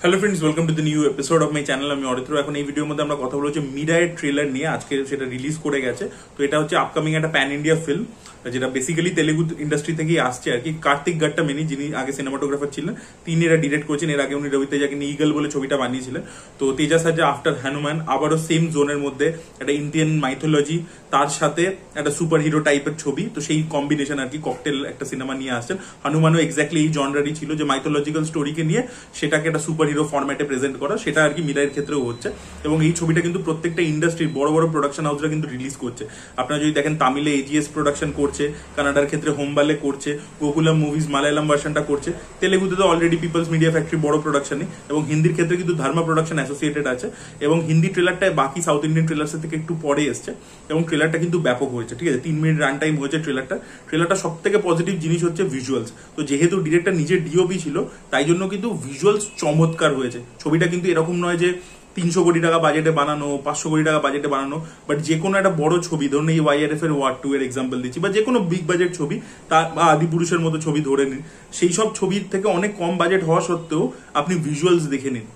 Hello friends, welcome to the new episode of my channel. আমি অরিত্র। এখন এই ভিডিওর মধ্যে আমরা কথা বলবো যে মিরায়ের ট্রেলার নিয়ে। আজকে সেটা রিলিজ করে গেছে। তো এটা হচ্ছে আপকামিং একটা প্যান ইন্ডিয়া ফিল্ম, যেটা বেসিক্যালি তেলেগু ইন্ডাস্ট্রি থেকেই আসছে আর কি। কার্তিক গাট্টামেনি, যিনি আগে সিনেমাটোগ্রাফার ছিলেন, তিনি এটা ডিরেক্ট করেছেন। এর আগে উনি রবি তেজাকে নিয়ে ইগল বলে ছবিটা বানিয়েছিলেন। তো তেজা সাজা আফটার হনুমান আবারও সেম জোনের মধ্যে একটা ইন্ডিয়ান মাইথোলজি, তার সাথে একটা সুপার হিরো টাইপের ছবি। তো সেই কম্বিনেশন আর কি, ককটেল একটা সিনেমা নিয়ে আসছেন। হনুমানও এক্স্যাক্টলি এই জনরারই ছিল, যে মাইথোলজিক্যাল স্টোরিকে নিয়ে সেটাকে একটা সুপার হিরো ফরম্যাটে প্রেজেন্ট করা। সেটা আর কি মিরাইয়ের ক্ষেত্রেও হচ্ছে। এবং এই ছবিটা কিন্তু প্রত্যেকটা ইন্ডাস্ট্রির বড় বড় প্রোডাকশন হাউসরা কিন্তু রিলিজ করছে। আপনারা যদি দেখেন, তামিলে এজিএস প্রোডাকশন করছে, কানাডার ক্ষেত্রে হোমবালে করছে, গোকুলাম মুভিজ মালায়ালাম ভার্সনটা করছে, তেলেগুতে তো অলরেডি পিপলস মিডিয়া ফ্যাক্টরি বড় প্রোডাকশনই, এবং হিন্দির ক্ষেত্রে কিন্তু ধর্মা প্রোডাকশন অ্যাসোসিয়েটেড আছে। এবং হিন্দি ট্রেলারটা বাকি সাউথ ইন্ডিয়ান ট্রেলার্সের থেকে একটু পরে এসছে, এবং ট্রেলারটা কিন্তু ব্যাপক হয়েছে। ঠিক আছে, 3 মিনিট রান টাইম হয়েছে ট্রেলারটা সব থেকে পজিটিভ জিনিস হচ্ছে ভিজুয়ালস। তো যেহেতু ডিরেক্টর নিজের ডিওপি ছিল, তাই জন্য কিন্তু ভিজুয়ালস চমৎকার হয়েছে। ছবিটা কিন্তু এরকম নয় যে 300 কোটি টাকা বাজেটে বানানো, 500 কোটি টাকা বাজেটে বানানো, বাট যে কোনো একটা বড় ছবি, ধরুন এই ওয়াইআরএফ এর ওয়ার 2 এর এক্সাম্পল দিচ্ছি, বা যে কোনো বিগ বাজেট ছবি, বা আদিপুরুষের মতো ছবি ধরে নিন, সেই সব ছবির থেকে অনেক কম বাজেট হওয়া সত্ত্বেও আপনি ভিজুয়ালস দেখে নিন।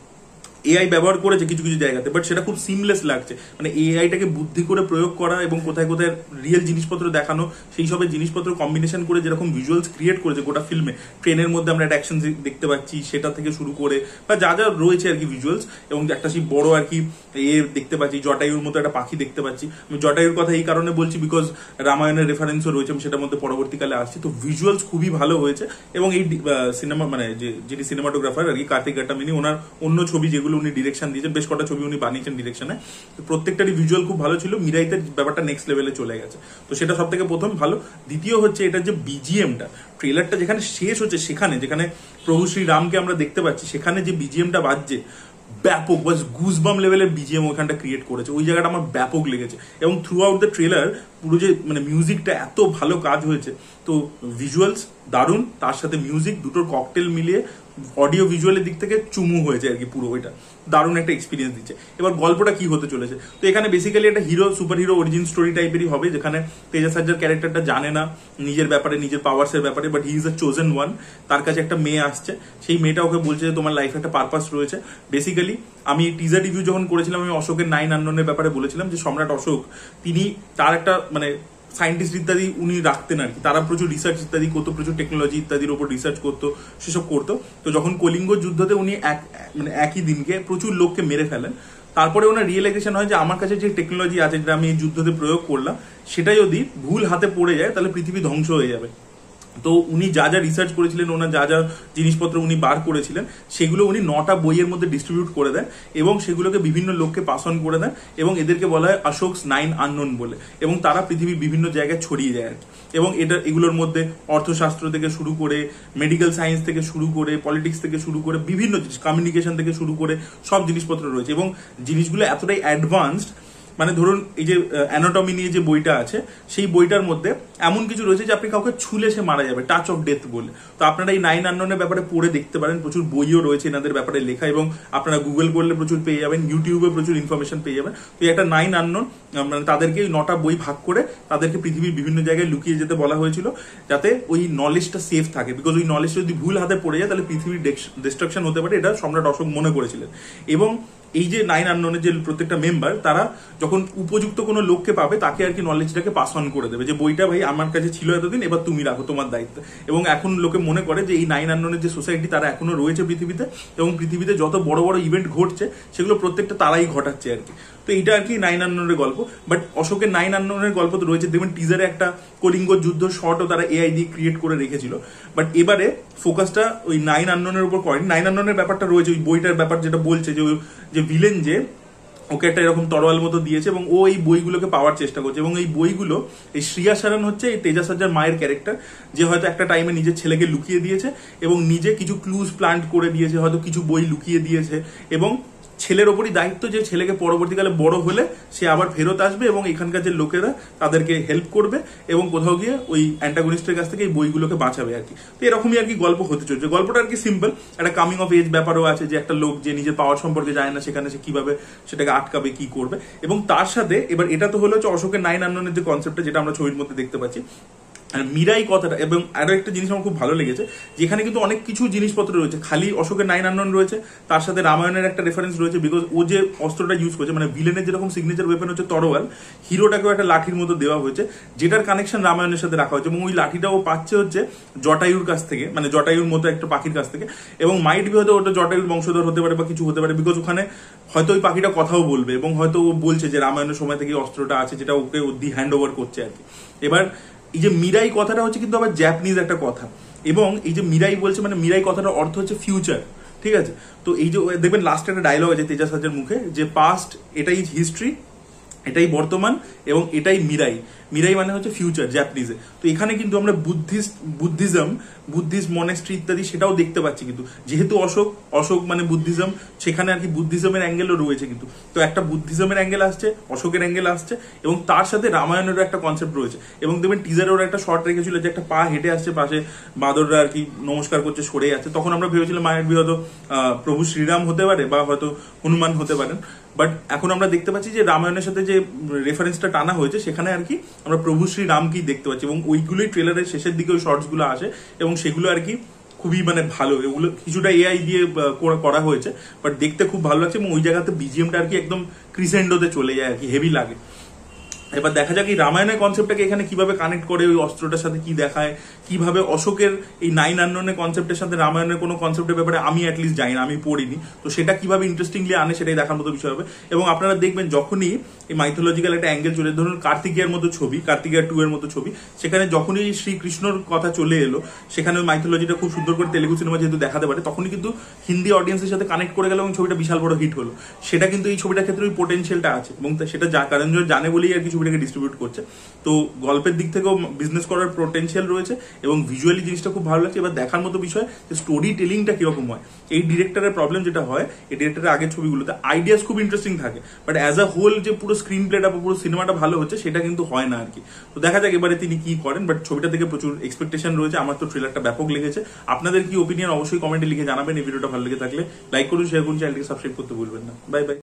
এআই ব্যবহার করেছে কিছু কিছু জায়গাতে, বাট সেটা খুব সিমলেস লাগছে। মানে এআইটাকে বুদ্ধি করে প্রয়োগ করা এবং কোথায় কোথায় রিয়েল জিনিসপত্র দেখানো, সেই সবের জিনিসপত্র কম্বিনেশন করে যেরকম ভিজুয়ালস ক্রিয়েট করেছে গোটা ফিল্মে। ট্রেনের মধ্যে আমরা একটা অ্যাকশন দেখতে পাচ্ছি, সেটা থেকে শুরু করে বা যা যা রয়েছে আর কি ভিজুয়ালস, এবং একটা সেই বড় আর কি দেখতে পাচ্ছি, জটায়ুর মতো একটা পাখি দেখতে পাচ্ছি। আমি জটায়ুর কথা এই কারণে বলছি বিকজ রামায়ণের রেফারেন্সও রয়েছে, আমি সেটার মধ্যে পরবর্তীকালে আসছি। তো ভিজুয়ালস খুবই ভালো হয়েছে। এবং এই সিনেমা মানে যিনি সিনেমাটোগ্রাফার আর কি, কার্তিক গাট্টামেনি, ওনার অন্য ছবি যেগুলো উনি ডিরেকশন দিয়েছেন, বেশ কটা ছবি উনি বানিয়েছেন ডিরেকশনে, প্রত্যেকটারই ভিজুয়াল খুব ভালো ছিল। মিরাইতে ব্যাপারটা নেক্সট লেভেলে চলে গেছে। তো সেটা সব থেকে প্রথম ভালো। দ্বিতীয় হচ্ছে এটার যে বিজিএমটা, ট্রেলারটা যেখানে শেষ হচ্ছে, যেখানে প্রভু শ্রীরামকে আমরা দেখতে পাচ্ছি, সেখানে যে বিজিএমটা বাজছে, ব্যাপক, বাস গুজবাম লেভেলের বিজিএম ওখানটা ক্রিয়েট করেছে। ওই জায়গাটা আমার ব্যাপক লেগেছে। এবং থ্রু আউট দ্য ট্রেলার পুরো যে মানে মিউজিকটা এত ভালো কাজ হয়েছে। তো ভিজুয়ালস দারুণ, তার সাথে মিউজিক, দুটোর ককটেল মিলিয়ে অডিও ভিজুয়ালের দিক থেকে চুমু হয়েছে আর কি। পুরো ওইটা দারুণ একটা এক্সপিরিয়েন্স দিচ্ছে। এবার গল্পটা কি হতে চলেছে, তো এখানে বেসিক্যালি একটা সুপার হিরো অরিজিন স্টোরি টাইপেরই হবে, যেখানে তেজা সাজ্জার ক্যারেক্টারটা জানে না নিজের ব্যাপারে, নিজের পাওয়ার্সের ব্যাপারে, but he is a chosen one. তার কাছে একটা মেয়ে আসছে, সেই মেয়েটা ওকে বলছে যে তোমার লাইফে একটা পারপাস রয়েছে। বেসিক্যালি আমি টিজার রিভিউ যখন করেছিলাম, আমি অশোকের 9 আননোনের ব্যাপারে বলেছিলাম যে সম্রাট অশোক, তিনি তার একটা মানে সায়েন্টিস্ট ইত্যাদি উনি রাখতেন আর কি। তারা প্রচুর রিসার্চ ইত্যাদি করতো, প্রচুর টেকনোলজি ইত্যাদির উপর রিসার্চ করতো, সেসব করতো। তো যখন কলিঙ্গ যুদ্ধতে উনি একই দিনকে প্রচুর লোককে মেরে ফেলেন, তারপরে ওনার রিয়েলাইজেশন হয় যে আমার কাছে যে টেকনোলজি আছে, যেটা আমি এই যুদ্ধতে প্রয়োগ করলাম, সেটা যদি ভুল হাতে পড়ে যায় তাহলে পৃথিবী ধ্বংস হয়ে যাবে। তো উনি যা যা রিসার্চ করেছিলেন, ওনার যা যা জিনিসপত্র উনি বার করেছিলেন, সেগুলো উনি 9টা বইয়ের মধ্যে ডিস্ট্রিবিউট করে দেন, এবং সেগুলোকে বিভিন্ন লোককে পাস অন করে দেন, এবং এদেরকে বলা হয় অশোকস 9 আননোন বলে। এবং তারা পৃথিবীর বিভিন্ন জায়গায় ছড়িয়ে যায় আর কি। এবং এগুলোর মধ্যে অর্থশাস্ত্র থেকে শুরু করে, মেডিকেল সায়েন্স থেকে শুরু করে, পলিটিক্স থেকে শুরু করে, বিভিন্ন জিনিস, কমিউনিকেশন থেকে শুরু করে সব জিনিসপত্র রয়েছে। এবং জিনিসগুলো এতটাই অ্যাডভান্সড, মানে ধরুন এই যে অ্যানাটমি নিয়ে যে বইটা আছে, সেই বইটার মধ্যে এমন কিছু রয়েছে যে আপনি কাউকে ছুলে সে মারা যাবে, টাচ অফ ডেথ বলে। তো আপনারা এই 9 আননোনের ব্যাপারে পড়ে দেখতে পারেন। প্রচুর বইও রয়েছে এনাদের ব্যাপারে লেখা, এবং আপনারা গুগল করলে প্রচুর পেয়ে যাবেন, ইউটিউবে প্রচুর ইনফরমেশন পেয়ে যাবেন। তো একটা 9 আননোন, মানে তাদেরকে 9টা বই ভাগ করে তাদেরকে পৃথিবীর বিভিন্ন জায়গায় লুকিয়ে যেতে বলা হয়েছিল, যাতে ওই নলেজটা সেফ থাকে। বিকজ ওই নলেজটা যদি ভুল হাতে পড়ে যায় তাহলে পৃথিবীর ডিস্ট্রাকশন হতে পারে, এটা সম্রাট অশোক মনে করেছিলেন। এবং এই যে 9 আননোনের যে প্রত্যেকটা মেম্বার, তারা যখন উপযুক্ত কোনো লোককে পাবে, তাকে আর কি নলেজটাকে পাস অন করে দেবে, যে বইটা ভাই আমার কাছে ছিল এতদিন, এবার তুমি রাখো, তোমার দায়িত্ব। এবং এখন লোকে মনে করে যে এই 9 আননোনের যে সোসাইটি, তারা এখনো রয়েছে পৃথিবীতে, এবং পৃথিবীতে যত বড় বড় ইভেন্ট ঘটছে, সেগুলো প্রত্যেকটা তারাই ঘটাচ্ছে আর কি। তো এইটা আর কি 9 আননোনের গল্প। বাট অশোকের 9 আননোনের গল্প তো রয়েছে, দেখবেন টিজারে একটা কলিঙ্গ যুদ্ধ শটও তারা এআই দিয়ে ক্রিয়েট করে রেখেছিল। বাট এবারে ফোকাসটা ওই 9 আননোনের উপর করেনি। 9 আননোনের ব্যাপারটা রয়েছে, ওই বইটার ব্যাপার যেটা বলছে, যে ভিলেন যে ওকে একটা এরকম তরোয়াল মতো দিয়েছে, এবং ও এই বইগুলোকে পাওয়ার চেষ্টা করছে। এবং এই বইগুলো, এই শ্রিয়া সারন হচ্ছে এই তেজা সাজ্জার মায়ের ক্যারেক্টার, যে হয়তো একটা টাইমে নিজের ছেলেকে লুকিয়ে দিয়েছে, এবং নিজে কিছু ক্লুজ প্লান্ট করে দিয়েছে, হয়তো কিছু বই লুকিয়ে দিয়েছে, এবং ছেলের ওপরই দায়িত্ব যে ছেলেকে পরবর্তীকালে বড় হলে সে আবার ফেরত আসবে, এবং এখানকার যে লোকেরা তাদেরকে হেল্প করবে, এবং কোথাও গিয়ে ওই অ্যান্টাগনিস্টের কাছ থেকে এই বইগুলোকে বাঁচাবে আর কি। তো এরকমই আর কি গল্প হতে চলছে। গল্পটা আর কি সিম্পল, একটা কামিং অফ এজ ব্যাপারও আছে, যে একটা লোক যে নিজের পাওয়ার সম্পর্কে জানে না, সেখানে সে কিভাবে সেটাকে আটকাবে, কি করবে। এবং তার সাথে এবার এটা তো হলো অশোকের 9 আননোনের যে কনসেপ্টটা, যেটা আমরা ছবির মধ্যে দেখতে পাচ্ছি, আর মিরাই কথাটা, এবং আরো একটা জিনিস আমার খুব ভালো লেগেছে, যেখানে কিন্তু অনেক কিছু জিনিসপত্র রয়েছে, খালি অশোকের 9 আননোন রয়েছে, তার সাথে রামায়ণের একটা রেফারেন্স রয়েছে, বিকজ ও যে অস্ত্রটা ইউজ করেছে, মানে ভিলেনের যেরকম সিগনেচার ওয়েপন হচ্ছে তরোয়াল, হিরোটাকেও একটা লাঠির মতো দেওয়া হয়েছে, যেটার কানেকশন রামায়ণের সাথে রাখা হয়েছে, এবং ওই লাঠিটা ও পাচ্ছে হচ্ছে জটায়ুর কাছ থেকে, মানে জটায়ুর মতো একটা পাখির কাছ থেকে, এবং মাইট বি হয়তো ওটা জটায়ুর বংশধর হতে পারে বা কিছু হতে পারে, বিকজ ওখানে হয়তো ওই পাখিটা কথাও বলবে, এবং হয়তো ও বলছে যে রামায়ণের সময় থেকে অস্ত্রটা আছে, যেটা ওকে দি হ্যান্ড ওভার করছে আর কি। এবার এই যে মিরাই কথাটা হচ্ছে কিন্তু আবার জ্যাপানিজ একটা কথা, এবং এই যে মিরাই বলছে, মানে মিরাই কথাটার অর্থ হচ্ছে ফিউচার, ঠিক আছে। তো এই যে দেখবেন লাস্টে একটা ডায়লগ আছে তেজাস রাজের মুখে, যে পাস্ট এটাই হিস্ট্রি, এটাই বর্তমান, এবং এটাই মিরাই। মিরাই মানে হচ্ছে ফিউচার জ্যাপানিজে। তো এখানে কিন্তু আমরা বুদ্ধিস্ট মনেস্ট্রি ইত্যাদি সেটাও দেখতে পাচ্ছি, কিন্তু যেহেতু অশোক মানে বুদ্ধিজম, সেখানে আর কি বুদ্ধিজমের অ্যাঙ্গেলও রয়েছে কিন্তু। তো একটা বুদ্ধিজমের অ্যাঙ্গেল আসছে, অশোকের অ্যাঙ্গেল আসছে, এবং তার সাথে রামায়ণেরও একটা কনসেপ্ট রয়েছে। এবং দেখবেন টিজারে ওরা একটা শর্ট রেখেছিল যে একটা পা হেঁটে আসছে, পাশে বাঁদররা আর কি নমস্কার করছে, সরে যাচ্ছে। তখন আমরা ভেবেছিলাম মায়ের হয়তো প্রভু শ্রীরাম হতে পারে, বা হয়তো হনুমান হতে পারেন, বাট এখন আমরা দেখতে পাচ্ছি যে রামায়ণের সাথে যে রেফারেন্সটা টানা হয়েছে, সেখানে আর কি আমরা প্রভু শ্রী রামকেই দেখতে পাচ্ছি, এবং ওইগুলোই ট্রেলারের শেষের দিকে ওই শর্টস গুলো আসে, এবং সেগুলো আর কি খুবই মানে ভালো। এগুলো কিছুটা এআই দিয়ে করা হয়েছে, বাট দেখতে খুব ভালো লাগছে, এবং ওই জায়গাতে বিজিএমটা আর কি একদম ক্রিসেন্ডোতে চলে যায় আর কি, হেভি লাগে। এবার দেখা যাক এই রামায়ণের কনসেপ্টটাকে এখানে কিভাবে কানেক্ট করে, ওই অস্ত্রটার সাথে কি দেখায়, কিভাবে অশোকের এই 9 আননোনের কনসেপ্টের সাথে রামায়ণের কোনো কনসেপ্টের ব্যাপারে আমি অ্যাটলিস্ট জানি না, আমি পড়িনি, তো সেটা কিভাবে ইন্টারেস্টিংলি আনে সেটাই দেখার মতো বিষয় হবে। এবং আপনারা দেখবেন যখনই এই মাইথোলজিক্যাল একটা অ্যাঙ্গেল চলে, ধরুন কার্তিকেয়ার মতো ছবি, কার্তিকেয়ার 2 এর মতো ছবি, সেখানে যখনই শ্রীকৃষ্ণর কথা চলে এলো, সেখানে ওই মাইথোলজিটা খুব সুন্দর করে তেলেগু সিনেমা যেহেতু দেখাতে পারে, তখনই কিন্তু হিন্দি অডিয়েন্সের সাথে কানেক্ট করে গেল, এবং ছবিটা বিশাল বড় হিট হলো। সেটা কিন্তু এই ছবিটার ক্ষেত্রে ওই পোটেনশিয়ালটা আছে, এবং সেটা কারণ জানে বলেই আর কি ছবিটাকে ডিস্ট্রিবিউট করছে। তো গল্পের দিক থেকেও বিজনেস করার পোটেনশিয়াল রয়েছে, এবং ভিজুয়ালি জিনিসটা খুব ভালো লাগছে। এবার দেখার মতো বিষয় যে স্টোরি টেলিংটা কিরকম হয়। এই ডিরেক্টরের প্রবলেম যেটা হয়, এই ডিরেক্টরের আগের ছবিগুলোতে আইডিয়াস খুব ইন্টারেস্টিং থাকে, বাট অ্যাজ আ হোল যে পুরো স্ক্রিন প্লেটা বা পুরো সিনেমাটা ভালো হচ্ছে, সেটা কিন্তু হয় না আর কি। তো দেখা যাক এবারে তিনি কি করেন, বাট ছবিটা থেকে প্রচুর এক্সপেকটেশন রয়েছে। আমার তো ট্রেলারটা ব্যাপক লেগেছে। আপনাদের কি ওপিনিয়ন অবশ্যই কমেন্টে লিখে জানাবেন। এই ভিডিওটা ভালো লেগে থাকলে লাইক করুন, শেয়ার করুন, চ্যানেলটিকে সাবস্ক্রাইব করতে ভুলবেন না। Bye bye.